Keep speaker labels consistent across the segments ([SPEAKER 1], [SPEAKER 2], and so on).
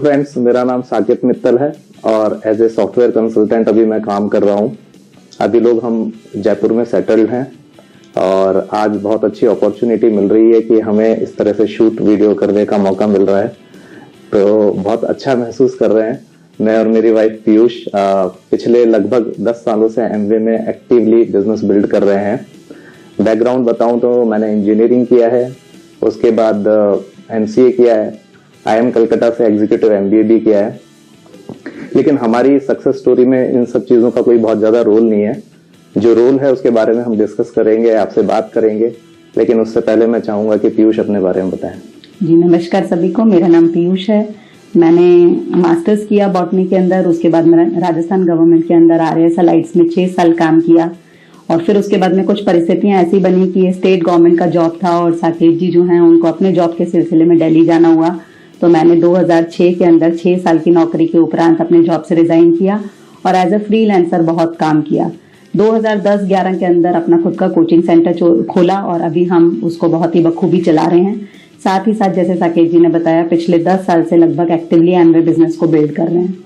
[SPEAKER 1] Friends, मेरा नाम साकेत मित्तल है और एज ए सॉफ्टवेयर कंसल्टेंट अभी मैं काम कर रहा हूँ। अभी लोग हम जयपुर में सेटल्ड हैं और आज बहुत अच्छी अपॉर्चुनिटी मिल रही है कि हमें इस तरह से शूट वीडियो करने का मौका मिल रहा है, तो बहुत अच्छा महसूस कर रहे हैं। मैं और मेरी वाइफ पीयूष पिछले लगभग 10 सालों से एमवे में एक्टिवली बिजनेस बिल्ड कर रहे हैं। बैकग्राउंड बताऊं तो मैंने इंजीनियरिंग किया है, उसके बाद एमसीए किया है, IIM कलकत्ता से एग्जीक्यूटिव MBA भी किया है। लेकिन हमारी सक्सेस स्टोरी में इन सब चीजों का कोई बहुत ज्यादा रोल नहीं है। जो रोल है उसके बारे में हम डिस्कस करेंगे, आपसे बात करेंगे, लेकिन उससे पहले मैं चाहूंगा कि पीयूष अपने बारे में बताएं।
[SPEAKER 2] जी नमस्कार सभी को, मेरा नाम पीयूष है। मैंने मास्टर्स किया बॉटनी के अंदर, उसके बाद मैंने राजस्थान गवर्नमेंट के अंदर RIS लाइट्स में 6 साल काम किया और फिर उसके बाद में कुछ परिस्थितियां ऐसी बनी कि स्टेट गवर्नमेंट का जॉब था और साकेत जी जो हैं उनको अपने जॉब के सिलसिले में दिल्ली जाना हुआ, तो मैंने 2006 के अंदर 6 साल की नौकरी के उपरांत अपने जॉब से रिजाइन किया और एज ए फ्रीलांसर बहुत काम किया। 2010-11 के अंदर अपना खुद का कोचिंग सेंटर खोला और अभी हम उसको बहुत ही बखूबी चला रहे हैं। साथ ही साथ जैसे साकेत जी ने बताया, पिछले 10 साल से लगभग एक्टिवली एमवे बिजनेस को बिल्ड कर रहे हैं।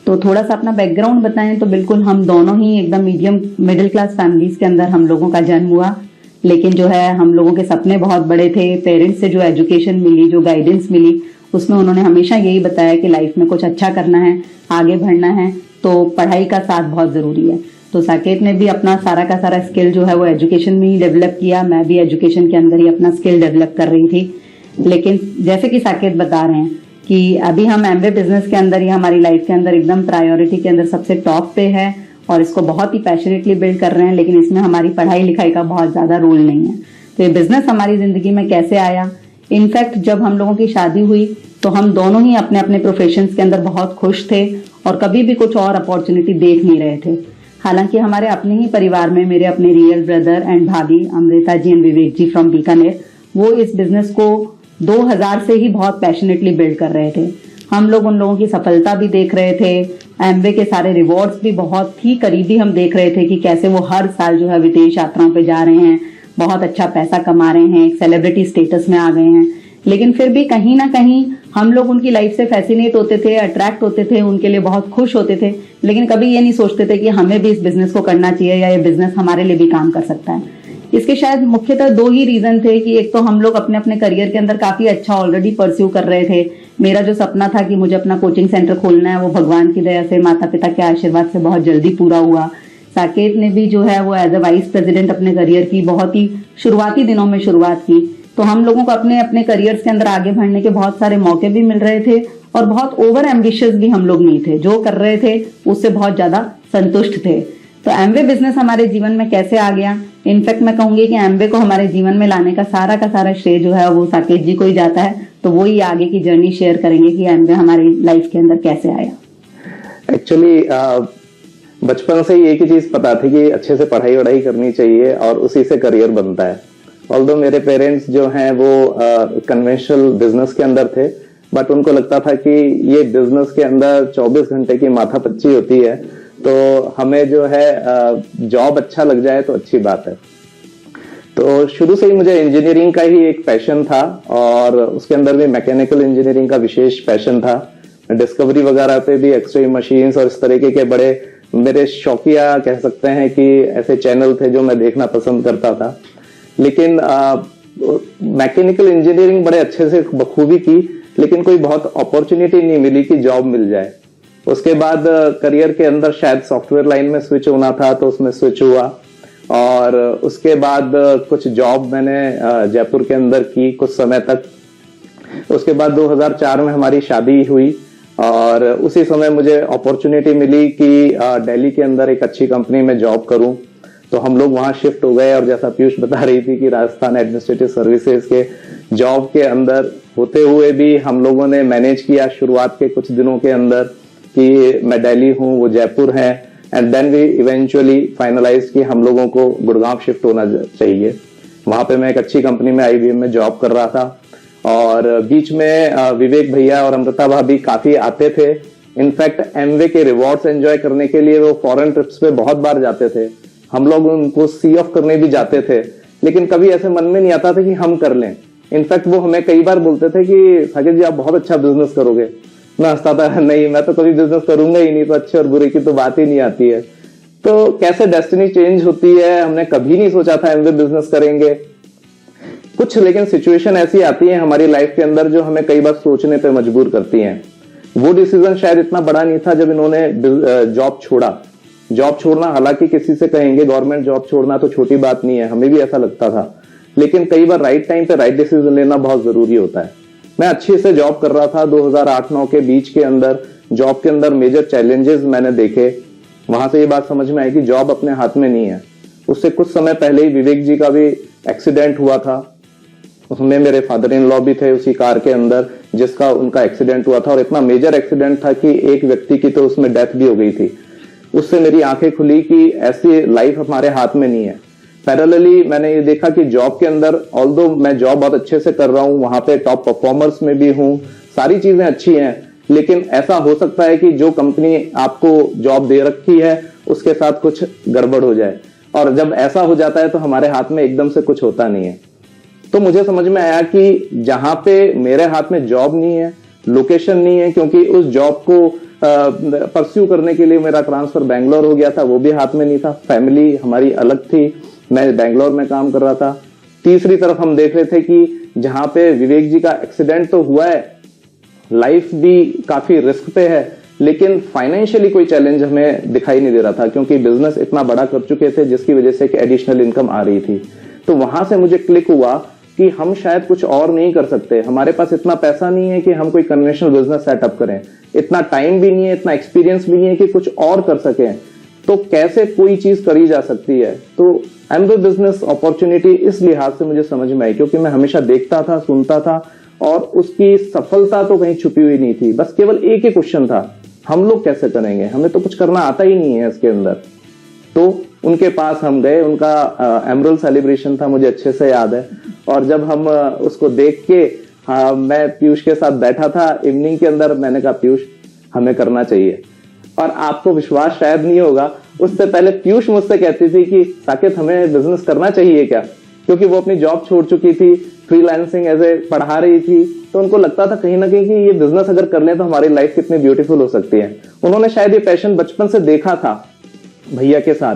[SPEAKER 2] तो थोड़ा सा अपना बैकग्राउंड बताएं तो बिल्कुल हम दोनों ही एकदम मीडियम मिडिल क्लास फैमिलीज के अंदर हम लोगों का जन्म हुआ, लेकिन जो है हम लोगों के सपने बहुत बड़े थे। पेरेंट्स से जो एजुकेशन मिली, जो गाइडेंस मिली, उसमें उन्होंने हमेशा यही बताया कि लाइफ में कुछ अच्छा करना है, आगे बढ़ना है तो पढ़ाई का साथ बहुत जरूरी है। तो साकेत ने भी अपना सारा का सारा स्किल जो है वो एजुकेशन में ही डेवलप किया। मैं भी एजुकेशन के अंदर ही अपना स्किल डेवलप कर रही थी। लेकिन जैसे कि साकेत बता रहे हैं कि अभी हम एमवे बिजनेस के अंदर ही हमारी लाइफ के अंदर एकदम प्रायोरिटी के अंदर सबसे टॉप पे है और इसको बहुत ही पैशनेटली बिल्ड कर रहे हैं, लेकिन इसमें हमारी पढ़ाई लिखाई का बहुत ज्यादा रोल नहीं है। तो ये बिजनेस हमारी जिंदगी में कैसे आया? इनफैक्ट जब हम लोगों की शादी हुई तो हम दोनों ही अपने अपने प्रोफेशन के अंदर बहुत खुश थे और कभी भी कुछ और अपॉर्चुनिटी देख नहीं रहे थे। हालांकि हमारे अपने ही परिवार में मेरे अपने रियल ब्रदर एंड भाभी अमृता जी एंड विवेक जी फ्रॉम बीकानेर, वो इस बिजनेस को 2000 से ही बहुत पैशनेटली बिल्ड कर रहे थे। हम लोग उन लोगों की सफलता भी देख रहे थे, एमवे के सारे रिवॉर्ड्स भी बहुत ही करीबी हम देख रहे थे कि कैसे वो हर साल जो है विदेश यात्राओं पे जा रहे हैं, बहुत अच्छा पैसा कमा रहे हैं, एक सेलिब्रिटी स्टेटस में आ गए हैं। लेकिन फिर भी कहीं ना कहीं हम लोग उनकी लाइफ से फैसिनेट होते थे, अट्रैक्ट होते थे, उनके लिए बहुत खुश होते थे, लेकिन कभी ये नहीं सोचते थे कि हमें भी इस बिजनेस को करना चाहिए या ये बिजनेस हमारे लिए भी काम कर सकता है। इसके शायद मुख्यतः 2 ही रीजन थे कि एक तो हम लोग अपने अपने करियर के अंदर काफी अच्छा ऑलरेडी परस्यू कर रहे थे। मेरा जो सपना था कि मुझे अपना कोचिंग सेंटर खोलना है, वो भगवान की दया से, माता पिता के आशीर्वाद से बहुत जल्दी पूरा हुआ। साकेत ने भी जो है वो एज ए वाइस प्रेसिडेंट अपने करियर की बहुत ही शुरुआती दिनों में शुरुआत की, तो हम लोगों को अपने अपने करियर्स के अंदर आगे बढ़ने के बहुत सारे मौके भी मिल रहे थे और बहुत ओवर एम्बिशियस भी हम लोग नहीं थे। जो कर रहे थे उससे बहुत ज्यादा संतुष्ट थे। तो एमवे बिजनेस हमारे जीवन में कैसे आ गया? इनफैक्ट मैं कहूंगी कि एमवे को हमारे जीवन में लाने का सारा श्रेय जो है वो साकेत जी को ही जाता है। तो वो ही आगे की जर्नी शेयर करेंगे कि एमवे हमारी लाइफ के अंदर कैसे आया।
[SPEAKER 1] एक्चुअली बचपन से ही एक ही चीज पता थी कि अच्छे से पढ़ाई वढ़ाई करनी चाहिए और उसी से करियर बनता है। ऑल्दो मेरे पेरेंट्स जो हैं वो कन्वेंशनल बिजनेस के अंदर थे, बट उनको लगता था कि ये बिजनेस के अंदर 24 घंटे की माथापच्ची होती है, तो हमें जो है जॉब अच्छा लग जाए तो अच्छी बात है। तो शुरू से ही मुझे इंजीनियरिंग का ही एक पैशन था और उसके अंदर भी मैकेनिकल इंजीनियरिंग का विशेष पैशन था। डिस्कवरी वगैरह पे भी एक्सरे मशीन्स और इस तरीके के बड़े मेरे शौकिया कह सकते हैं कि ऐसे चैनल थे जो मैं देखना पसंद करता था। लेकिन मैकेनिकल इंजीनियरिंग बड़े अच्छे से बखूबी की, लेकिन कोई बहुत अपॉर्चुनिटी नहीं मिली कि जॉब मिल जाए। उसके बाद करियर के अंदर शायद सॉफ्टवेयर लाइन में स्विच होना था तो उसमें स्विच हुआ और उसके बाद कुछ जॉब मैंने जयपुर के अंदर की कुछ समय तक। उसके बाद 2004 में हमारी शादी हुई और उसी समय मुझे अपॉर्चुनिटी मिली कि दिल्ली के अंदर एक अच्छी कंपनी में जॉब करूं, तो हम लोग वहां शिफ्ट हो गए। और जैसा पीयूष बता रही थी कि राजस्थान एडमिनिस्ट्रेटिव सर्विसेज के जॉब के अंदर होते हुए भी हम लोगों ने मैनेज किया शुरुआत के कुछ दिनों के अंदर कि मैं दिल्ली हूं, वो जयपुर है, and then we eventually finalise कि हम लोगों को गुड़गांव शिफ्ट होना चाहिए। वहां पे मैं एक अच्छी कंपनी में IBM में जॉब कर रहा था और बीच में विवेक भैया और अमृता भाभी काफी आते थे। इनफैक्ट एमवे के रिवॉर्ड्स एंजॉय करने के लिए वो फॉरेन ट्रिप्स पे बहुत बार जाते थे। हम लोग उनको सी ऑफ करने भी जाते थे, लेकिन कभी ऐसे मन में नहीं आता था कि हम कर लें। इनफैक्ट वो हमें कई बार बोलते थे कि साकेत जी आप बहुत अच्छा बिजनेस करोगे, मैं हंसता था, नहीं मैं तो कभी बिजनेस करूंगा ही नहीं, तो अच्छे और बुरे की तो बात ही नहीं आती है। तो कैसे डेस्टिनी चेंज होती है, हमने कभी नहीं सोचा था एमवे बिजनेस करेंगे कुछ, लेकिन सिचुएशन ऐसी आती है हमारी लाइफ के अंदर जो हमें कई बार सोचने पे मजबूर करती हैं। वो डिसीजन शायद इतना बड़ा नहीं था जब इन्होंने जॉब छोड़ा। जॉब छोड़ना, हालांकि किसी से कहेंगे गवर्नमेंट जॉब छोड़ना तो छोटी बात नहीं है, हमें भी ऐसा लगता था, लेकिन कई बार राइट टाइम पे राइट डिसीजन लेना बहुत जरूरी होता है। मैं अच्छे से जॉब कर रहा था 2008-9 के बीच के अंदर। जॉब के अंदर मेजर चैलेंजेस मैंने देखे, वहां से ये बात समझ में आई कि जॉब अपने हाथ में नहीं है। उससे कुछ समय पहले ही विवेक जी का भी एक्सीडेंट हुआ था, उसमें मेरे फादर इन लॉ भी थे उसी कार के अंदर जिसका उनका एक्सीडेंट हुआ था, और इतना मेजर एक्सीडेंट था कि एक व्यक्ति की तो उसमें डेथ भी हो गई थी। उससे मेरी आंखें खुली कि ऐसी लाइफ हमारे हाथ में नहीं है। पैरेलली मैंने ये देखा कि जॉब के अंदर, ऑल्दो मैं जॉब बहुत अच्छे से कर रहा हूं, वहां पे टॉप परफॉर्मर्स में भी हूं, सारी चीजें अच्छी हैं, लेकिन ऐसा हो सकता है कि जो कंपनी आपको जॉब दे रखी है उसके साथ कुछ गड़बड़ हो जाए, और जब ऐसा हो जाता है तो हमारे हाथ में एकदम से कुछ होता नहीं है। तो मुझे समझ में आया कि जहां पे मेरे हाथ में जॉब नहीं है, लोकेशन नहीं है, क्योंकि उस जॉब को परस्यू करने के लिए मेरा ट्रांसफर बैंगलोर हो गया था, वो भी हाथ में नहीं था, फैमिली हमारी अलग थी, मैं बैंगलोर में काम कर रहा था। तीसरी तरफ हम देख रहे थे कि जहां पे विवेक जी का एक्सीडेंट तो हुआ है, लाइफ भी काफी रिस्क पे है, लेकिन फाइनेंशियली कोई चैलेंज हमें दिखाई नहीं दे रहा था, क्योंकि बिजनेस इतना बड़ा कर चुके थे जिसकी वजह से एडिशनल इनकम आ रही थी। तो वहां से मुझे क्लिक हुआ कि हम शायद कुछ और नहीं कर सकते, हमारे पास इतना पैसा नहीं है कि हम कोई कन्वेंशनल बिजनेस सेटअप करें, इतना टाइम भी नहीं है, इतना एक्सपीरियंस भी नहीं है कि कुछ और कर सकें, तो कैसे कोई चीज करी जा सकती है। तो एमवे बिजनेस अपॉर्चुनिटी इस लिहाज से मुझे समझ में आई, क्योंकि मैं हमेशा देखता था, सुनता था, और उसकी सफलता तो कहीं छुपी हुई नहीं थी। बस केवल एक ही क्वेश्चन था, हम लोग कैसे करेंगे, हमें तो कुछ करना आता ही नहीं है इसके अंदर। तो उनके पास हम गए, उनका एमरल सेलिब्रेशन था, मुझे अच्छे से याद है, और जब हम उसको देख के, मैं पीयूष के साथ बैठा था इवनिंग के अंदर, मैंने कहा पीयूष हमें करना चाहिए। और आपको विश्वास शायद नहीं होगा, उससे पहले पीयूष मुझसे कहती थी कि साकेत हमें बिजनेस करना चाहिए क्या, क्योंकि वो अपनी जॉब छोड़ चुकी थी, फ्रीलांसिंग ऐसे पढ़ा रही थी, तो उनको लगता था कहीं ना कहीं कि ये बिजनेस अगर कर ले तो हमारी लाइफ कितनी ब्यूटीफुल हो सकती है। उन्होंने शायद ये पैशन बचपन से देखा था भैया के साथ,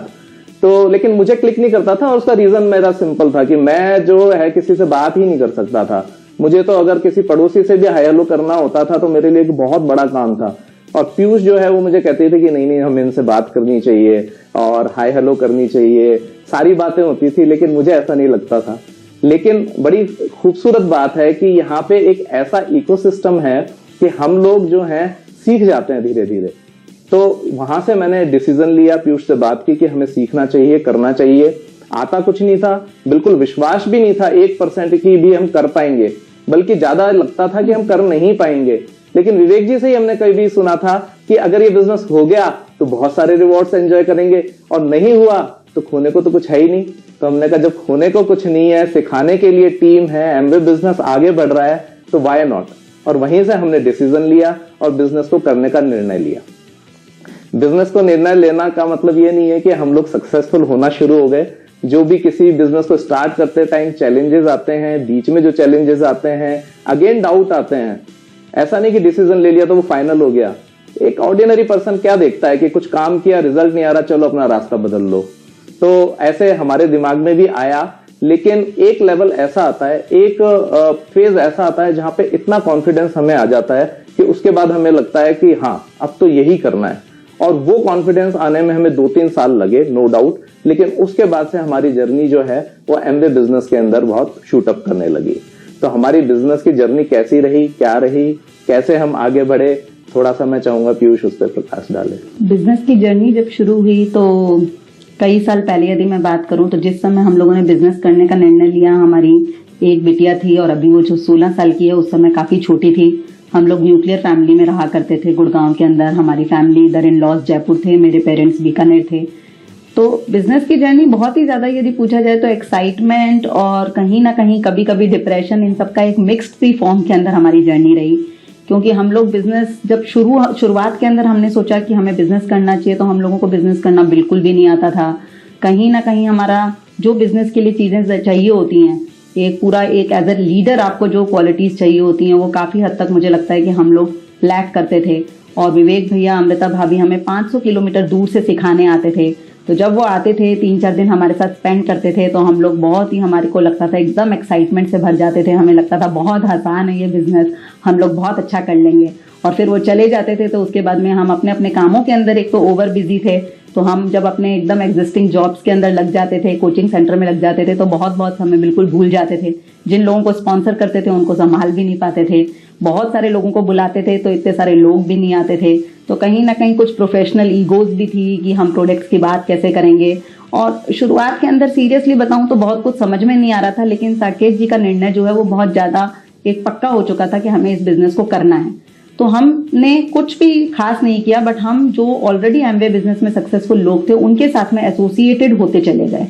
[SPEAKER 1] तो लेकिन मुझे क्लिक नहीं करता था, और उसका रीजन मेरा सिंपल था कि मैं जो है किसी से बात ही नहीं कर सकता था। मुझे तो अगर किसी पड़ोसी से भी हाय हेलो करना होता था तो मेरे लिए एक बहुत बड़ा काम था, और पीयूष जो है वो मुझे कहते थे कि नहीं नहीं हमें इनसे बात करनी चाहिए और हाय हेलो करनी चाहिए, सारी बातें होती थी, लेकिन मुझे ऐसा नहीं लगता था। लेकिन बड़ी खूबसूरत बात है कि यहाँ पे एक ऐसा इकोसिस्टम है कि हम लोग जो हैं सीख जाते हैं धीरे धीरे। तो वहां से मैंने डिसीजन लिया, पीयूष से बात की कि हमें सीखना चाहिए, करना चाहिए। आता कुछ नहीं था, बिल्कुल विश्वास भी नहीं था 1% की भी हम कर पाएंगे, बल्कि ज्यादा लगता था कि हम कर नहीं पाएंगे। लेकिन विवेक जी से ही हमने कभी सुना था कि अगर ये बिजनेस हो गया तो बहुत सारे रिवॉर्ड्स एंजॉय करेंगे, और नहीं हुआ तो खोने को तो कुछ है ही नहीं। तो हमने कहा जब खोने को कुछ नहीं है, सिखाने के लिए टीम है, एमवे बिजनेस आगे बढ़ रहा है, तो वाई नॉट। और वहीं से हमने डिसीजन लिया और बिजनेस को करने का निर्णय लिया। बिजनेस को निर्णय लेना का मतलब ये नहीं है कि हम लोग सक्सेसफुल होना शुरू हो गए। जो भी किसी बिजनेस को स्टार्ट करते टाइम चैलेंजेस आते हैं, बीच में जो चैलेंजेस आते हैं, अगेन डाउट आते हैं, ऐसा नहीं कि डिसीजन ले लिया तो वो फाइनल हो गया। एक ऑर्डिनरी पर्सन क्या देखता है कि कुछ काम किया, रिजल्ट नहीं आ रहा, चलो अपना रास्ता बदल लो। तो ऐसे हमारे दिमाग में भी आया, लेकिन एक लेवल ऐसा आता है, एक फेज ऐसा आता है जहां पे इतना कॉन्फिडेंस हमें आ जाता है कि उसके बाद हमें लगता है कि हाँ अब तो यही करना है। और वो कॉन्फिडेंस आने में हमें 2-3 साल लगे, नो डाउट, लेकिन उसके बाद से हमारी जर्नी जो है वो एमवे बिजनेस के अंदर बहुत शूट अप करने लगी। तो हमारी बिजनेस की जर्नी कैसी रही, क्या रही, कैसे हम आगे बढ़े, थोड़ा सा मैं चाहूंगा पीयूष उस पर प्रकाश डाले।
[SPEAKER 2] बिजनेस की जर्नी जब शुरू हुई तो कई साल पहले यदि मैं बात करूं तो जिस समय हम लोगों ने बिजनेस करने का निर्णय लिया, हमारी एक बिटिया थी और अभी वो जो 16 साल की है उस समय काफी छोटी थी। हम लोग न्यूक्लियर फैमिली में रहा करते थे गुड़गांव के अंदर। हमारी फैमिली इधर इन लॉज जयपुर थे, मेरे पेरेंट्स बीकानेर थे। तो बिजनेस की जर्नी बहुत ही ज्यादा यदि पूछा जाए तो एक्साइटमेंट और कहीं ना कहीं कभी कभी डिप्रेशन, इन सबका एक मिक्स्ड सी फॉर्म के अंदर हमारी जर्नी रही। क्योंकि हम लोग बिजनेस जब शुरुआत के अंदर हमने सोचा कि हमें बिजनेस करना चाहिए, तो हम लोगों को बिजनेस करना बिल्कुल भी नहीं आता था। कहीं ना कहीं हमारा जो बिजनेस के लिए चीजें चाहिए होती हैं, एक पूरा एक एज ए लीडर आपको जो क्वालिटीज चाहिए होती हैं, वो काफी हद तक मुझे लगता है कि हम लोग लैक करते थे। और विवेक भैया, अमृता भाभी हमें 500 किलोमीटर दूर से सिखाने आते थे। तो जब वो आते थे 3-4 दिन हमारे साथ स्पेंड करते थे तो हम लोग बहुत ही, हमारे को लगता था एकदम एक्साइटमेंट से भर जाते थे। हमें लगता था बहुत आसान है ये बिजनेस, हम लोग बहुत अच्छा कर लेंगे। और फिर वो चले जाते थे तो उसके बाद में हम अपने अपने कामों के अंदर एक तो ओवर बिजी थे, तो हम जब अपने एकदम एग्जिस्टिंग जॉब्स के अंदर लग जाते थे, कोचिंग सेंटर में लग जाते थे, तो बहुत हमें बिल्कुल भूल जाते थे। जिन लोगों को स्पॉन्सर करते थे उनको संभाल भी नहीं पाते थे। बहुत सारे लोगों को बुलाते थे तो इतने सारे लोग भी नहीं आते थे। तो कहीं ना कहीं कुछ प्रोफेशनल ईगोज भी थी कि हम प्रोडक्ट्स की बात कैसे करेंगे। और शुरुआत के अंदर सीरियसली बताऊं तो बहुत कुछ समझ में नहीं आ रहा था, लेकिन साकेत जी का निर्णय जो है वो बहुत ज्यादा एक पक्का हो चुका था कि हमें इस बिजनेस को करना है। तो हमने कुछ भी खास नहीं किया, बट हम जो ऑलरेडी एमवे बिजनेस में सक्सेसफुल लोग थे उनके साथ में एसोसिएटेड होते चले गए।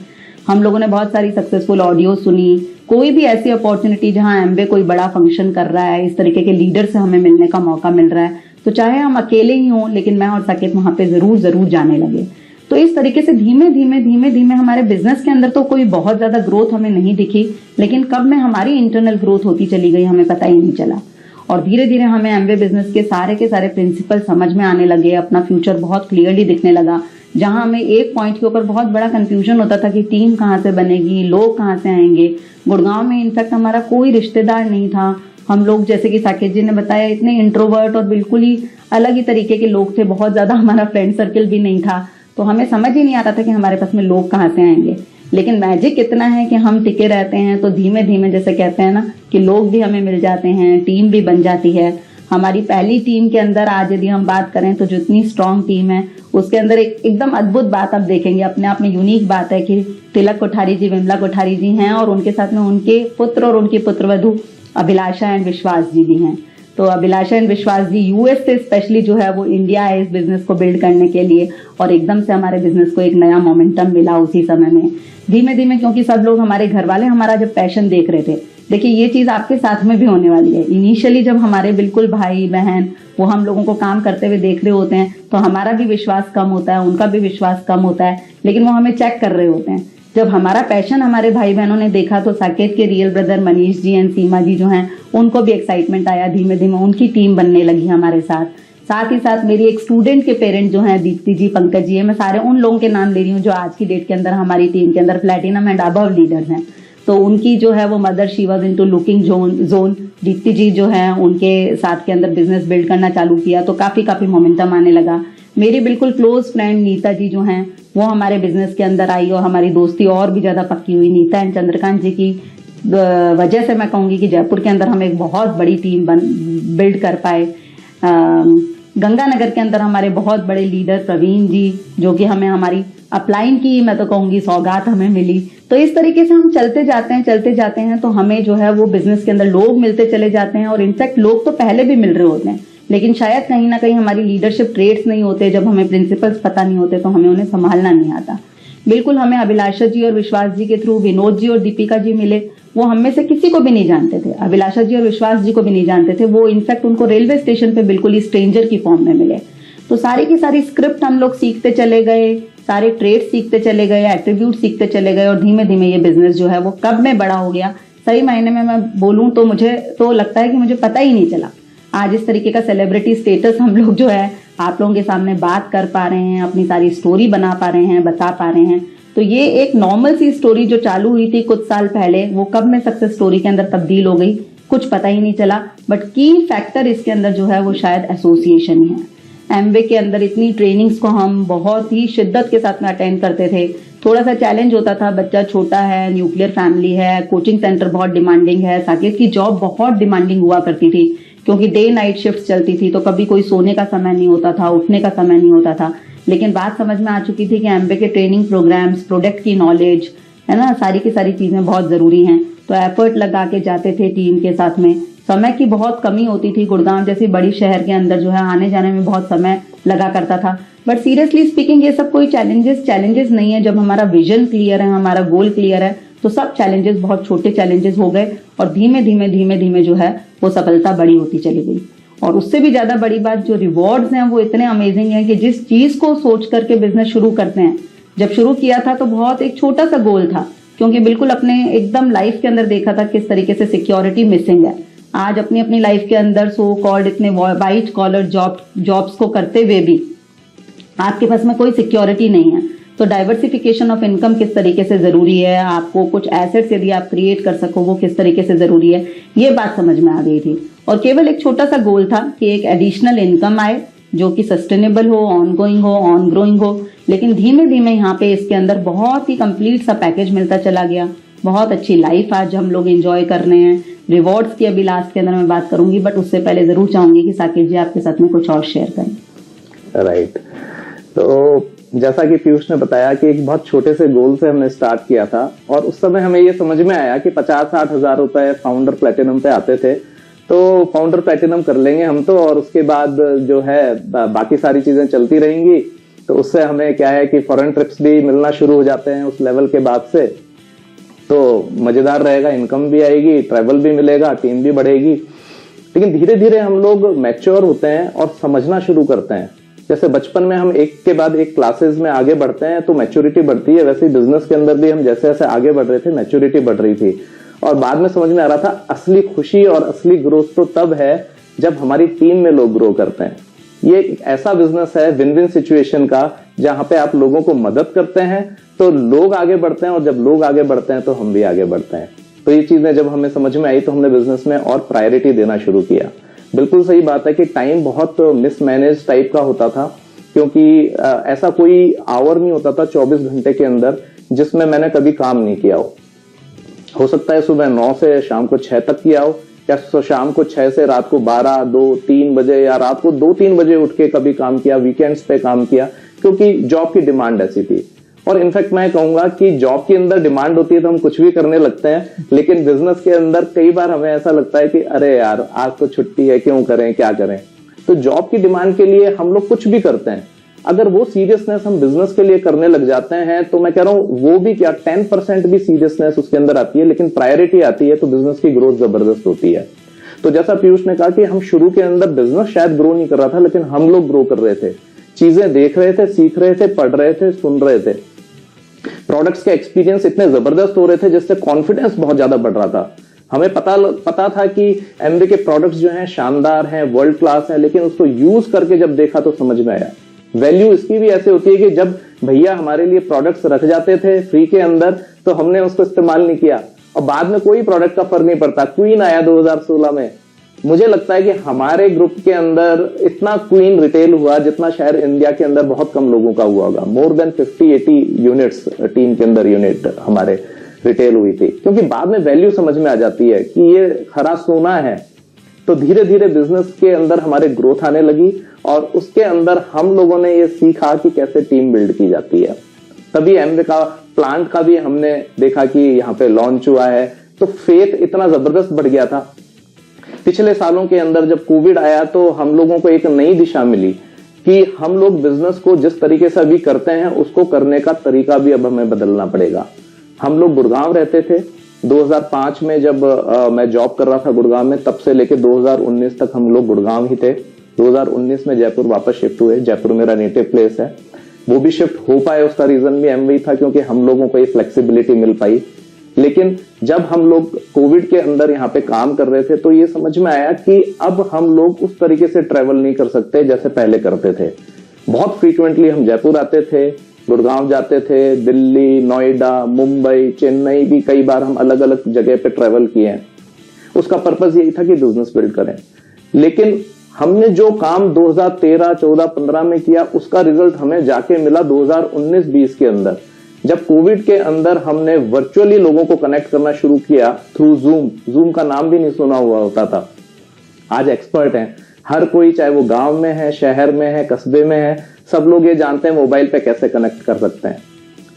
[SPEAKER 2] हम लोगों ने बहुत सारी सक्सेसफुल ऑडियो सुनी। कोई भी ऐसी अपॉर्चुनिटी जहां एमवे कोई बड़ा फंक्शन कर रहा है, इस तरीके के लीडर से हमें मिलने का मौका मिल रहा है, तो चाहे हम अकेले ही हों, लेकिन मैं और साकेत वहां पे जरूर जाने लगे। तो इस तरीके से धीमे धीमे हमारे बिजनेस के अंदर तो कोई बहुत ज्यादा ग्रोथ हमें नहीं दिखी, लेकिन कब में हमारी इंटरनल ग्रोथ होती चली गई हमें पता ही नहीं चला। और धीरे धीरे हमें एमवे बिजनेस के सारे प्रिंसिपल समझ में आने लगे, अपना फ्यूचर बहुत क्लियरली दिखने लगा। जहां हमें एक पॉइंट के ऊपर बहुत बड़ा कंफ्यूजन होता था कि टीम कहाँ से बनेगी, लोग कहाँ से आएंगे। गुड़गांव में इनफैक्ट हमारा कोई रिश्तेदार नहीं था। हम लोग, जैसे कि साकेत जी ने बताया, इतने इंट्रोवर्ट और बिल्कुल ही अलग ही तरीके के लोग थे, बहुत ज्यादा हमारा फ्रेंड सर्कल भी नहीं था। तो हमें समझ ही नहीं आता था कि हमारे पास में लोग कहाँ से आएंगे। लेकिन मैजिक इतना है कि हम टिके रहते हैं तो धीमे धीमे, जैसे कहते हैं ना, कि लोग भी हमें मिल जाते हैं, टीम भी बन जाती है। हमारी पहली टीम के अंदर आज यदि हम बात करें तो जितनी स्ट्रांग टीम है उसके अंदर एक एकदम अद्भुत बात आप देखेंगे, अपने आप में यूनिक बात है कि तिलक कोठारी जी, विमला कोठारी जी हैं और उनके साथ में उनके पुत्र और उनकी पुत्रवधू अभिलाषा एंड विश्वास जी भी हैं। तो अभिलाषा एंड विश्वास जी यूएस से स्पेशली जो है वो इंडिया है इस बिजनेस को बिल्ड करने के लिए, और एकदम से हमारे बिजनेस को एक नया मोमेंटम मिला उसी समय में। धीमे धीमे, क्योंकि सब लोग, हमारे घर वाले हमारा जब पैशन देख रहे थे, देखिए ये चीज आपके साथ में भी होने वाली है। इनिशियली जब हमारे बिल्कुल भाई बहन वो हम लोगों को काम करते हुए देख रहे होते हैं तो हमारा भी विश्वास कम होता है, उनका भी विश्वास कम होता है, लेकिन वो हमें चेक कर रहे होते हैं। जब हमारा पैशन हमारे भाई बहनों ने देखा तो साकेत के real brother Manish ji and Seema ji जो हैं उनको भी एक्साइटमेंट आया, धीमे धीमे उनकी टीम बनने लगी हमारे साथ। साथ ही साथ मेरी एक स्टूडेंट के पेरेंट जो हैं, दीप्ति जी, पंकज जी है, मैं सारे उन लोगों के नाम ले रही हूँ जो आज की डेट के अंदर हमारी टीम के अंदर प्लैटिनम एंड अबव लीडर्स हैं। तो उनकी जो है वो mother, she was into looking zone. Deepti ji जो है उनके साथ के अंदर बिजनेस बिल्ड करना चालू किया तो काफी मोमेंटम आने लगा। मेरी बिल्कुल क्लोज फ्रेंड नीता जी जो हैं वो हमारे बिजनेस के अंदर आई और हमारी दोस्ती और भी ज्यादा पक्की हुई। नीता एंड चंद्रकांत जी की वजह से मैं कहूंगी कि जयपुर के अंदर हम एक बहुत बड़ी टीम बिल्ड कर पाए। गंगानगर के अंदर हमारे बहुत बड़े लीडर प्रवीण जी, जो कि हमें हमारी अपलाइन की, मैं तो कहूंगी, सौगात हमें मिली। तो इस तरीके से हम चलते जाते हैं तो हमें जो है वो बिजनेस के अंदर लोग मिलते चले जाते हैं। और इनफैक्ट लोग तो पहले भी मिल रहे होते हैं, लेकिन शायद कहीं ना कहीं हमारी लीडरशिप ट्रेड्स नहीं होते, जब हमें प्रिंसिपल्स पता नहीं होते तो हमें उन्हें संभालना नहीं आता। बिल्कुल हमें अभिलाषा जी और विश्वास जी के थ्रू विनोद जी और दीपिका जी मिले। वो हम में से किसी को भी नहीं जानते थे, अभिलाषा जी और विश्वास जी को भी नहीं जानते थे। वो इनफैक्ट उनको रेलवे स्टेशन पे बिल्कुल ही स्ट्रेंजर की फॉर्म में मिले। तो सारी की सारी स्क्रिप्ट हम लोग सीखते चले गए, सारे ट्रेड सीखते चले गए, एट्रीब्यूट सीखते चले गए, और धीमे धीमे ये बिजनेस जो है वो कब में बड़ा हो गया, सही मायने में मैं बोलूं तो मुझे तो लगता है कि मुझे पता ही नहीं चला। आज इस तरीके का सेलिब्रिटी स्टेटस हम लोग जो है आप लोगों के सामने बात कर पा रहे हैं, अपनी सारी स्टोरी बना पा रहे हैं, बता पा रहे हैं। तो ये एक नॉर्मल सी स्टोरी जो चालू हुई थी कुछ साल पहले, वो कब में सक्सेस स्टोरी के अंदर तब्दील हो गई कुछ पता ही नहीं चला। बट की फैक्टर इसके अंदर जो है वो शायद एसोसिएशन ही है। एमवे के अंदर इतनी ट्रेनिंग्स को हम बहुत ही शिद्दत के साथ में अटेंड करते थे। थोड़ा सा चैलेंज होता था, बच्चा छोटा है, न्यूक्लियर फैमिली है, कोचिंग सेंटर बहुत डिमांडिंग है, साकेत की जॉब बहुत डिमांडिंग हुआ करती थी क्योंकि डे नाइट शिफ्ट चलती थी, तो कभी कोई सोने का समय नहीं होता था, उठने का समय नहीं होता था। लेकिन बात समझ में आ चुकी थी कि एमबे के ट्रेनिंग प्रोग्राम्स, प्रोडक्ट की नॉलेज है ना, सारी की सारी चीजें बहुत जरूरी हैं। तो एफर्ट लगा के जाते थे टीम के साथ में। समय की बहुत कमी होती थी, गुड़गांव जैसी बड़ी शहर के अंदर जो है आने जाने में बहुत समय लगा करता था। बट सीरियसली स्पीकिंग ये सब कोई चैलेंजेस नहीं है। जब हमारा विजन क्लियर है, हमारा गोल क्लियर है, तो सब चैलेंजेस बहुत छोटे चैलेंजेस हो गए और धीमे धीमे जो है वो सफलता बड़ी होती चली गई। और उससे भी ज्यादा बड़ी बात, जो रिवॉर्ड्स हैं वो इतने अमेजिंग हैं कि जिस चीज को सोच करके बिजनेस शुरू करते हैं, जब शुरू किया था तो बहुत एक छोटा सा गोल था, क्योंकि बिल्कुल अपने एकदम लाइफ के अंदर देखा था किस तरीके से सिक्योरिटी मिसिंग है। आज अपनी अपनी लाइफ के अंदर सो कॉल्ड इतने वाइट कॉलर जॉब्स को करते हुए भी आपके पास में कोई सिक्योरिटी नहीं है। तो डाइवर्सिफिकेशन ऑफ इनकम किस तरीके से जरूरी है, आपको कुछ एसेट्स यदि आप क्रिएट कर सको वो किस तरीके से जरूरी है, ये बात समझ में आ गई थी। और केवल एक छोटा सा गोल था कि एक एडिशनल इनकम आए जो कि सस्टेनेबल हो, ऑन गोइंग हो, ऑन ग्रोइंग हो। लेकिन धीमे धीमे यहाँ पे इसके अंदर बहुत ही कंप्लीट सा पैकेज मिलता चला गया। बहुत अच्छी लाइफ आज हम लोग एंजॉय कर रहे हैं। रिवॉर्ड्स की अभी लास्ट के अंदर मैं बात करूंगी, बट उससे पहले जरूर चाहूंगी कि साकेत जी आपके साथ में कुछ और शेयर करें।
[SPEAKER 1] राइट। तो जैसा कि पीयूष ने बताया कि एक बहुत छोटे से गोल से हमने स्टार्ट किया था और उस समय हमें ये समझ में आया कि 50-60 हजार रुपए फाउंडर प्लेटिनम पे आते थे, तो फाउंडर प्लेटिनम कर लेंगे हम तो, और उसके बाद जो है बाकी सारी चीजें चलती रहेंगी। तो उससे हमें क्या है कि फॉरेन ट्रिप्स भी मिलना शुरू हो जाते हैं उस लेवल के बाद से, तो मजेदार रहेगा, इनकम भी आएगी, ट्रैवल भी मिलेगा, टीम भी बढ़ेगी। लेकिन धीरे धीरे हम लोग मैच्योर होते हैं और समझना शुरू करते हैं। जैसे बचपन में हम एक के बाद एक क्लासेस में आगे बढ़ते हैं तो मैच्योरिटी बढ़ती है, वैसे ही बिजनेस के अंदर भी हम जैसे जैसे आगे बढ़ रहे थे मैच्योरिटी बढ़ रही थी। और बाद में समझ में आ रहा था असली खुशी और असली ग्रोथ तो तब है जब हमारी टीम में लोग ग्रो करते हैं। ये एक ऐसा बिजनेस है विन विन सिचुएशन का, जहां पे आप लोगों को मदद करते हैं तो लोग आगे बढ़ते हैं, और जब लोग आगे बढ़ते हैं तो हम भी आगे बढ़ते हैं। तो ये चीजें जब हमें समझ में आई तो हमने बिजनेस में और प्रायोरिटी देना शुरू किया। बिल्कुल सही बात है कि टाइम बहुत मिसमैनेज टाइप का होता था, क्योंकि ऐसा कोई आवर नहीं होता था 24 घंटे के अंदर जिसमें मैंने कभी काम नहीं किया हो सकता है सुबह 9 से शाम को 6 तक किया हो, या शाम को 6 से रात को 12, 2, 3 बजे, या रात को 2-3 बजे उठ के कभी काम किया, वीकेंड्स पे काम किया, क्योंकि जॉब की डिमांड ऐसी थी। और इनफैक्ट मैं कहूंगा कि जॉब के अंदर डिमांड होती है तो हम कुछ भी करने लगते हैं, लेकिन बिजनेस के अंदर कई बार हमें ऐसा लगता है कि अरे यार आज तो छुट्टी है, क्यों करें, क्या करें। तो जॉब की डिमांड के लिए हम लोग कुछ भी करते हैं। अगर वो सीरियसनेस हम बिजनेस के लिए करने लग जाते हैं तो मैं कह रहा हूं वो भी क्या 10% भी सीरियसनेस उसके अंदर आती है, लेकिन प्रायोरिटी आती है तो बिजनेस की ग्रोथ जबरदस्त होती है। तो जैसा पीयूष ने कहा कि हम शुरू के अंदर बिजनेस शायद ग्रो नहीं कर रहा था, लेकिन हम लोग ग्रो कर रहे थे, चीजें देख रहे थे, सीख रहे थे, पढ़ रहे थे, सुन रहे थे। प्रोडक्ट्स के एक्सपीरियंस इतने जबरदस्त हो रहे थे जिससे कॉन्फिडेंस बहुत ज्यादा बढ़ रहा था। हमें पता था कि एमवे के प्रोडक्ट्स जो हैं शानदार हैं, वर्ल्ड क्लास हैं, लेकिन उसको यूज करके जब देखा तो समझ में आया वैल्यू इसकी भी ऐसे होती है कि जब भैया हमारे लिए प्रोडक्ट्स रख जाते थे फ्री के अंदर तो हमने उसको इस्तेमाल नहीं किया, और बाद में कोई प्रोडक्ट का फर्क नहीं पड़ता। क्वीन आया 2016 में, मुझे लगता है कि हमारे ग्रुप के अंदर इतना क्वीन रिटेल हुआ जितना शायद इंडिया के अंदर बहुत कम लोगों का हुआ होगा। मोर देन 50-80 यूनिट्स टीम के अंदर यूनिट हमारे रिटेल हुई थी, क्योंकि बाद में वैल्यू समझ में आ जाती है कि ये खरा सोना है। तो धीरे धीरे बिजनेस के अंदर हमारे ग्रोथ आने लगी, और उसके अंदर हम लोगों ने ये सीखा कि कैसे टीम बिल्ड की जाती है। तभी एमवे का प्लांट का भी हमने देखा कि यहाँ पे लॉन्च हुआ है, तो फेथ इतना जबरदस्त बढ़ गया था। पिछले सालों के अंदर जब कोविड आया तो हम लोगों को एक नई दिशा मिली कि हम लोग बिजनेस को जिस तरीके से अभी करते हैं उसको करने का तरीका भी अब हमें बदलना पड़ेगा। हम लोग गुड़गांव रहते थे 2005 में, जब मैं जॉब कर रहा था गुड़गांव में, तब से लेके 2019 तक हम लोग गुड़गांव ही थे। 2019 में जयपुर वापस शिफ्ट हुए। जयपुर मेरा नेटिव प्लेस है। वो भी शिफ्ट हो पाए उसका रीजन भी एमवे था, क्योंकि हम लोगों को ये फ्लेक्सिबिलिटी मिल पाई। लेकिन जब हम लोग कोविड के अंदर यहाँ पे काम कर रहे थे तो ये समझ में आया कि अब हम लोग उस तरीके से ट्रेवल नहीं कर सकते जैसे पहले करते थे। बहुत फ्रीक्वेंटली हम जयपुर आते थे, गुड़गांव जाते थे, दिल्ली, नोएडा, मुंबई, चेन्नई भी कई बार हम अलग अलग जगह पे ट्रेवल किए हैं। उसका पर्पस यही था कि बिजनेस बिल्ड करें। लेकिन हमने जो काम 2013, 14, 15 में किया उसका रिजल्ट हमें जाके मिला 2019-20 के अंदर, जब कोविड के अंदर हमने वर्चुअली लोगों को कनेक्ट करना शुरू किया थ्रू जूम का नाम भी नहीं सुना हुआ होता था। आज एक्सपर्ट हैं हर कोई, चाहे वो गांव में है, शहर में है, कस्बे में है, सब लोग ये जानते हैं मोबाइल पे कैसे कनेक्ट कर सकते हैं।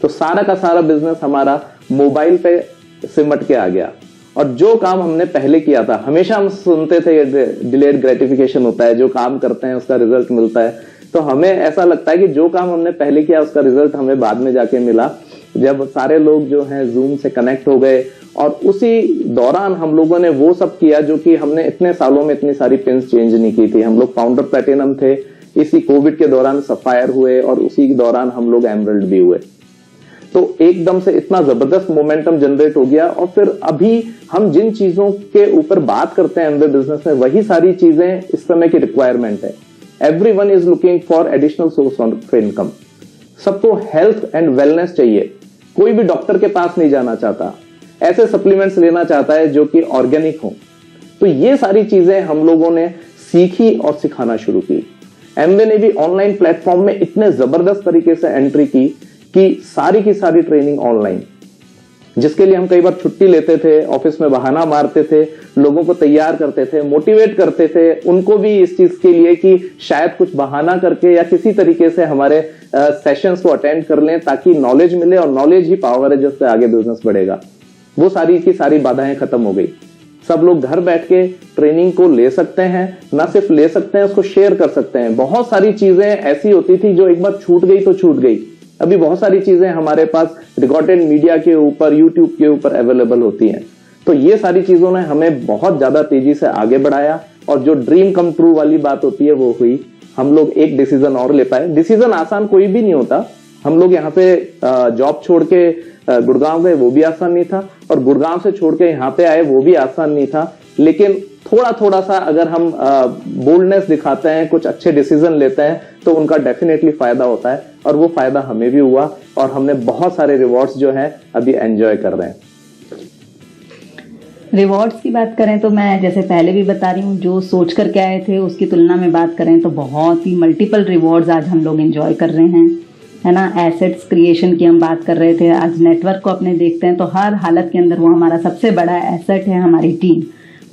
[SPEAKER 1] तो सारा का सारा बिजनेस हमारा मोबाइल पे सिमट के आ गया। और जो काम हमने पहले किया था, हमेशा हम सुनते थे डिलेड ग्रेटिफिकेशन होता है, जो काम करते हैं उसका रिजल्ट मिलता है। तो हमें ऐसा लगता है कि जो काम हमने पहले किया उसका रिजल्ट हमें बाद में जाके मिला, जब सारे लोग जो हैं जूम से कनेक्ट हो गए। और उसी दौरान हम लोगों ने वो सब किया जो कि हमने इतने सालों में इतनी सारी पिन्स चेंज नहीं की थी। हम लोग फाउंडर प्लेटिनम थे, इसी कोविड के दौरान सफायर हुए, और उसी के दौरान हम लोग एमरल्ड भी हुए। तो एकदम से इतना जबरदस्त मोमेंटम जनरेट हो गया। और फिर अभी हम जिन चीजों के ऊपर बात करते हैं एमवे बिजनेस में, वही सारी चीजें इस समय की रिक्वायरमेंट है। Everyone is looking for additional source of income. सबको हेल्थ एंड वेलनेस चाहिए, कोई भी डॉक्टर के पास नहीं जाना चाहता, ऐसे सप्लीमेंट्स लेना चाहता है जो कि ऑर्गेनिक हो। तो ये सारी चीजें हम लोगों ने सीखी और सिखाना शुरू की। एमवे ने भी ऑनलाइन प्लेटफॉर्म में इतने जबरदस्त तरीके से एंट्री की कि सारी की सारी ट्रेनिंग ऑनलाइन, जिसके लिए हम कई बार छुट्टी लेते थे, ऑफिस में बहाना मारते थे, लोगों को तैयार करते थे, मोटिवेट करते थे उनको भी इस चीज के लिए कि शायद कुछ बहाना करके या किसी तरीके से हमारे सेशंस को अटेंड कर लें ताकि नॉलेज मिले, और नॉलेज ही पावर है जिससे आगे बिजनेस बढ़ेगा। वो सारी की सारी बाधाएं खत्म हो गई। सब लोग घर बैठ के ट्रेनिंग को ले सकते हैं, ना सिर्फ ले सकते हैं, उसको शेयर कर सकते हैं। बहुत सारी चीजें ऐसी होती थी जो एक बार छूट गई तो छूट गई। अभी बहुत सारी चीजें हमारे पास रिकॉर्डेड मीडिया के ऊपर, यूट्यूब के ऊपर अवेलेबल होती हैं। तो ये सारी चीजों ने हमें बहुत ज्यादा तेजी से आगे बढ़ाया, और जो ड्रीम कम ट्रू वाली बात होती है वो हुई। हम लोग एक डिसीजन और ले पाए। डिसीजन आसान कोई भी नहीं होता। हम लोग यहाँ पे जॉब छोड़ के गुड़गांव गए, वो भी आसान नहीं था, और गुड़गांव से छोड़ के यहाँ पे आए, वो भी आसान नहीं था। लेकिन थोड़ा थोड़ा सा अगर हम बोल्डनेस दिखाते हैं, कुछ अच्छे डिसीजन लेते हैं, तो उनका डेफिनेटली फायदा होता है, और वो फायदा हमें भी हुआ, और हमने बहुत सारे रिवॉर्ड्स जो हैं अभी एंजॉय कर रहे हैं।
[SPEAKER 2] रिवॉर्ड्स की बात करें तो मैं जैसे पहले भी बता रही हूँ, जो सोच करके आए थे उसकी तुलना में बात करें तो बहुत ही मल्टीपल रिवॉर्ड्स आज हम लोग एंजॉय कर रहे हैं, है ना। एसेट्स क्रिएशन की हम बात कर रहे थे, आज नेटवर्क को अपने देखते हैं तो हर हालत के अंदर वो हमारा सबसे बड़ा एसेट है, हमारी टीम।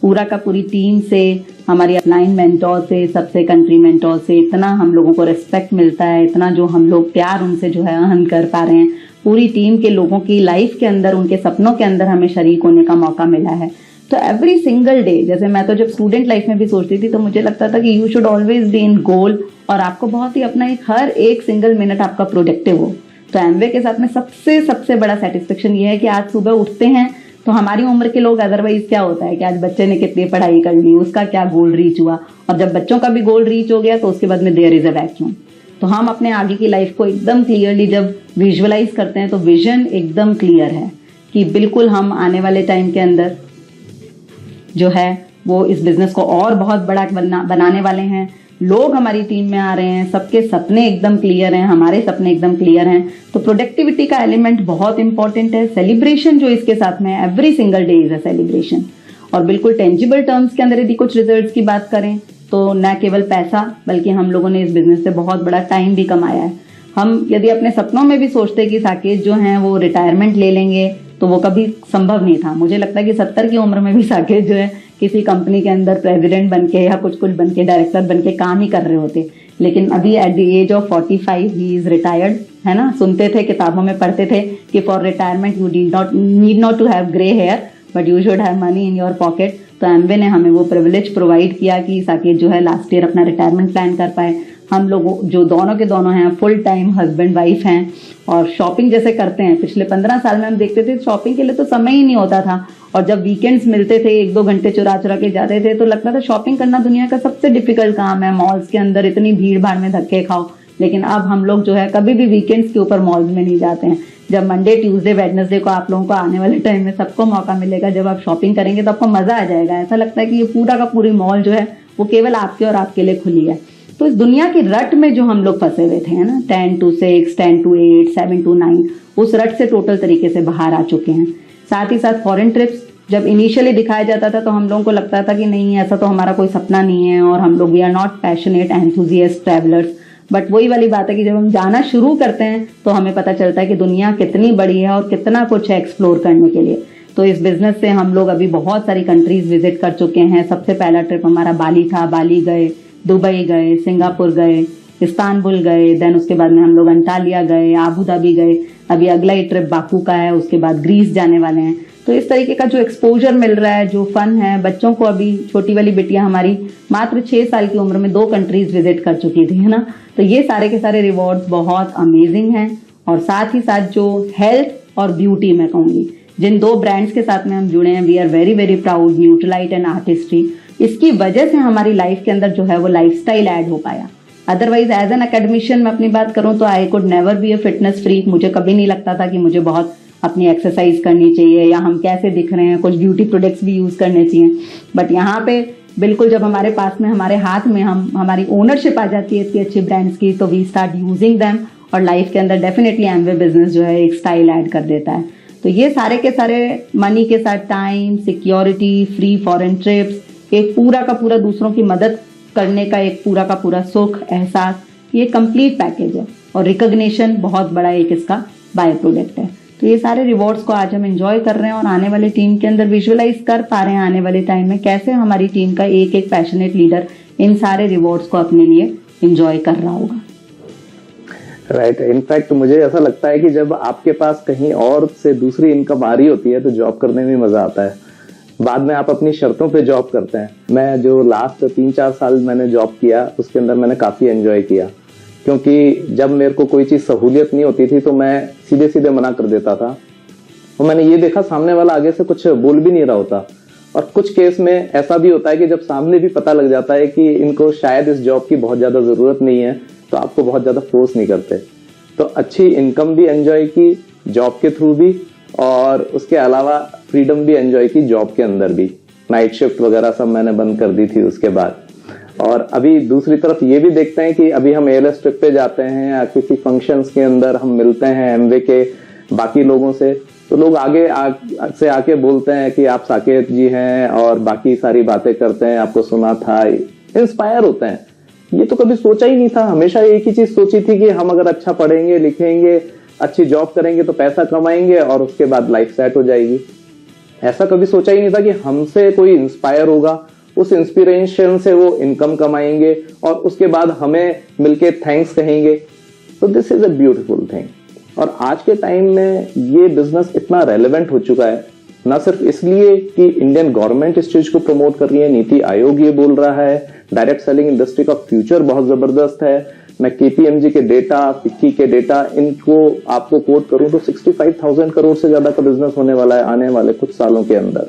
[SPEAKER 2] पूरा का पूरी टीम से, हमारी अपलाइन मेंटोर से, सबसे कंट्री मेंटोर से इतना हम लोगों को रिस्पेक्ट मिलता है, इतना जो हम लोग प्यार उनसे जो है अर्न कर पा रहे हैं। पूरी टीम के लोगों की लाइफ के अंदर, उनके सपनों के अंदर हमें शरीक होने का मौका मिला है। तो एवरी सिंगल डे, जैसे मैं तो जब स्टूडेंट लाइफ में भी सोचती थी तो मुझे लगता था कि you should always be in goal, और आपको बहुत ही अपना हर एक सिंगल मिनट आपका प्रोडक्टिव हो। तो एमवे के साथ में सबसे बड़ा सेटिस्फेक्शन ये है कि आज सुबह उठते हैं तो हमारी उम्र के लोग, अदरवाइज क्या होता है कि आज बच्चे ने कितनी पढ़ाई कर ली, उसका क्या गोल रीच हुआ, और जब बच्चों का भी गोल रीच हो गया तो उसके बाद में देयर इज अ वैक्यूम। तो हम अपने आगे की लाइफ को एकदम क्लियरली जब विजुअलाइज करते हैं तो विजन एकदम क्लियर है कि बिल्कुल हम आने वाले टाइम के अंदर जो है वो इस बिजनेस को और बहुत बड़ा बनाने वाले हैं। लोग हमारी टीम में आ रहे हैं, सबके सपने एकदम क्लियर हैं, हमारे सपने एकदम क्लियर हैं। तो प्रोडक्टिविटी का एलिमेंट बहुत इंपॉर्टेंट है। सेलिब्रेशन जो इसके साथ में, every single day is a celebration. और बिल्कुल टेंजिबल टर्म्स के अंदर यदि कुछ रिजल्ट्स की बात करें तो न केवल पैसा, बल्कि हम लोगों ने इस बिजनेस से बहुत बड़ा टाइम भी कमाया है। हम यदि अपने सपनों में भी सोचते कि साकेत जो हैं वो रिटायरमेंट ले लेंगे तो वो कभी संभव नहीं था। मुझे लगता है कि 70 की उम्र में भी साकेत जो है किसी कंपनी के अंदर प्रेसिडेंट बनके या कुछ बनके, डायरेक्टर बनके काम ही कर रहे होते। लेकिन अभी at the age of 45 he is retired, है ना। सुनते थे, किताबों में पढ़ते थे कि for retirement you need not to have grey hair but you should have money in your pocket. तो एमवे ने हमें वो प्रिविलेज प्रोवाइड किया कि साकेत जो है लास्ट ईयर अपना रिटायरमेंट प्लान कर पाए। हम लोग जो दोनों के दोनों हैं फुल टाइम हस्बैंड वाइफ हैं, और शॉपिंग जैसे करते हैं। पिछले 15 साल में हम देखते थे शॉपिंग के लिए तो समय ही नहीं होता था, और जब वीकेंड्स मिलते थे 1-2 घंटे चुरा के जाते थे तो लगता था शॉपिंग करना दुनिया का सबसे डिफिकल्ट काम है। मॉल्स के अंदर इतनी भीड़ भाड़ में धक्के खाओ। लेकिन अब हम लोग जो है कभी भी वीकेंड्स के ऊपर मॉल्स में नहीं जाते हैं। जब मंडे, ट्यूसडे, वेडनेसडे को आप लोगों को आने वाले टाइम में सबको मौका मिलेगा, जब आप शॉपिंग करेंगे तो आपको मजा आ जाएगा। ऐसा लगता है कि ये पूरा का पूरी मॉल जो है वो केवल आपके और आपके लिए खुली है। तो इस दुनिया की रट में जो हम लोग फंसे हुए थे, है ना, 10 to 6, 10 to 8, 7 to 9, उस रट से टोटल तरीके से बाहर आ चुके हैं। साथ ही साथ फॉरेन ट्रिप्स जब इनिशियली दिखाया जाता था तो हम लोगों को लगता था कि नहीं, ऐसा तो हमारा कोई सपना नहीं है, और हम लोग we are not passionate enthusiast travellers. But वही वाली बात है कि जब हम जाना शुरू करते हैं तो हमें पता चलता है कि दुनिया कितनी बड़ी है और कितना कुछ है एक्सप्लोर करने के लिए। तो इस बिजनेस से हम लोग अभी बहुत सारी कंट्रीज विजिट कर चुके हैं। सबसे पहला ट्रिप हमारा बाली था। बाली गए, दुबई गए, सिंगापुर गए, इस्तांबुल गए, देन उसके बाद में हम लोग अंटालिया गए, आबू धाबी गए। अभी अगला ही ट्रिप बाकू का है, उसके बाद ग्रीस जाने वाले हैं। तो इस तरीके का जो एक्सपोजर मिल रहा है, जो फन है, बच्चों को, अभी छोटी वाली बिटिया हमारी मात्र 6 साल की उम्र में 2 कंट्रीज विजिट कर चुकी थी, है ना। तो ये सारे के सारे रिवॉर्ड्स बहुत अमेजिंग हैं। और साथ ही साथ जो हेल्थ और ब्यूटी, मैं कहूंगी, जिन 2 ब्रांड्स के साथ में हम जुड़े हैं, we are very very proud, Nutrilite and Artistry. इसकी वजह से हमारी लाइफ के अंदर जो है वो लाइफस्टाइल ऐड हो पाया। अदरवाइज एज एन अकेडमिशियन मैं अपनी बात करूं तो I could never be a fitness freak. मुझे कभी नहीं लगता था कि मुझे बहुत अपनी एक्सरसाइज करनी चाहिए या हम कैसे दिख रहे हैं, कुछ ब्यूटी प्रोडक्ट्स भी यूज करने चाहिए। बट यहाँ पे बिल्कुल जब हमारे पास में, हमारे हाथ में हमारी ओनरशिप आ जाती है इतनी अच्छी ब्रांड्स की, तो वी स्टार्ट यूजिंग देम। और लाइफ के अंदर डेफिनेटली एमवे बिजनेस जो है एक स्टाइल ऐड कर देता है। तो ये सारे के सारे मनी के साथ time, security, free foreign trips, एक पूरा का पूरा दूसरों की मदद करने का एक पूरा का पूरा सुख, एहसास, ये कंप्लीट पैकेज है। और रिकॉग्निशन बहुत बड़ा एक इसका बाय प्रोडक्ट है। तो ये सारे रिवॉर्ड्स को आज हम एंजॉय कर रहे हैं और आने वाली टीम के अंदर विजुअलाइज कर पा रहे हैं आने वाले टाइम में कैसे हमारी टीम का एक एक पैशनेट लीडर इन सारे रिवॉर्ड्स को अपने लिए एंजॉय कर रहा होगा।
[SPEAKER 1] राइट। इनफैक्ट मुझे ऐसा लगता है कि जब आपके पास कहीं और से दूसरी इनकम आ रही होती है तो जॉब करने में मजा आता है। बाद में आप अपनी शर्तों पे जॉब करते हैं। मैं जो लास्ट 3-4 साल मैंने जॉब किया उसके अंदर मैंने काफी एंजॉय किया, क्योंकि जब मेरे को कोई चीज सहूलियत नहीं होती थी तो मैं सीधे सीधे मना कर देता था। और मैंने ये देखा सामने वाला आगे से कुछ बोल भी नहीं रहा होता। और कुछ केस में ऐसा भी होता है कि जब सामने भी पता लग जाता है कि इनको शायद इस जॉब की बहुत ज्यादा जरूरत नहीं है तो आपको बहुत ज्यादा फोर्स नहीं करते। तो अच्छी इनकम भी एंजॉय की जॉब के थ्रू भी, और उसके अलावा फ्रीडम भी एंजॉय की जॉब के अंदर भी। नाइट शिफ्ट वगैरह सब मैंने बंद कर दी थी उसके बाद। और अभी दूसरी तरफ ये भी देखते हैं कि अभी हम एएलएस ट्रिप पे जाते हैं या किसी फंक्शंस के अंदर हम मिलते हैं एमवे के बाकी लोगों से, तो लोग आगे से आके बोलते हैं कि आप साकेत जी हैं और बाकी सारी बातें करते हैं, आपको सुना था, इंस्पायर होते हैं। ये तो कभी सोचा ही नहीं था। हमेशा एक ही चीज सोची थी कि हम अगर अच्छा पढ़ेंगे, लिखेंगे, अच्छी जॉब करेंगे तो पैसा कमाएंगे और उसके बाद लाइफ सेट हो जाएगी। ऐसा कभी सोचा ही नहीं था कि हमसे कोई इंस्पायर होगा, उस इंस्पिरेशन से वो इनकम कमाएंगे और उसके बाद हमें मिलके थैंक्स कहेंगे। तो this is a beautiful thing. और आज के टाइम में ये बिजनेस इतना रेलेवेंट हो चुका है, ना सिर्फ इसलिए कि इंडियन गवर्नमेंट इस चीज को प्रमोट कर रही है, नीति आयोग ये बोल रहा है, डायरेक्ट सेलिंग इंडस्ट्री का फ्यूचर बहुत जबरदस्त है। मैं केपीएमजी के डेटा, फिक्की के डेटा, इनको आपको कोट करूं तो 65,000 करोड़ से ज्यादा का बिजनेस होने वाला है आने वाले कुछ सालों के अंदर।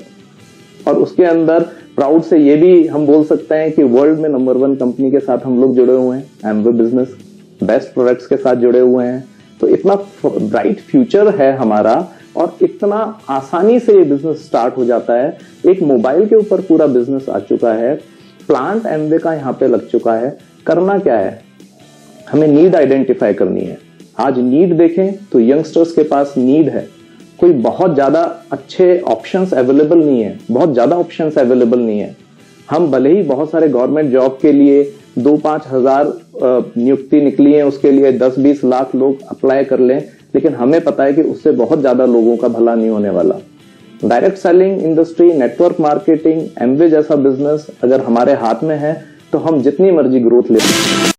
[SPEAKER 1] और उसके अंदर प्राउड से ये भी हम बोल सकते हैं कि वर्ल्ड में नंबर 1 कंपनी के साथ हम लोग जुड़े हुए हैं, एमवे बिजनेस बेस्ट प्रोडक्ट्स के साथ जुड़े हुए हैं। तो इतना ब्राइट फ्यूचर है हमारा और इतना आसानी से ये बिजनेस स्टार्ट हो जाता है। एक मोबाइल के ऊपर पूरा बिजनेस आ चुका है, प्लांट एमवे का यहाँ पे लग चुका है। करना क्या है, हमें नीड आइडेंटिफाई करनी है। आज नीड देखें तो यंगस्टर्स के पास नीड है, कोई बहुत ज्यादा अच्छे ऑप्शंस अवेलेबल नहीं है, बहुत ज्यादा ऑप्शंस अवेलेबल नहीं है। हम भले ही बहुत सारे गवर्नमेंट जॉब के लिए 2-5 हजार नियुक्ति निकली है, उसके लिए 10-20 लाख लोग अप्लाई कर लें, लेकिन हमें पता है कि उससे बहुत ज्यादा लोगों का भला नहीं होने वाला। Direct selling industry, network marketing, Amway जैसा बिजनेस अगर हमारे हाथ में है तो हम जितनी मर्जी ग्रोथ ले सकते हैं।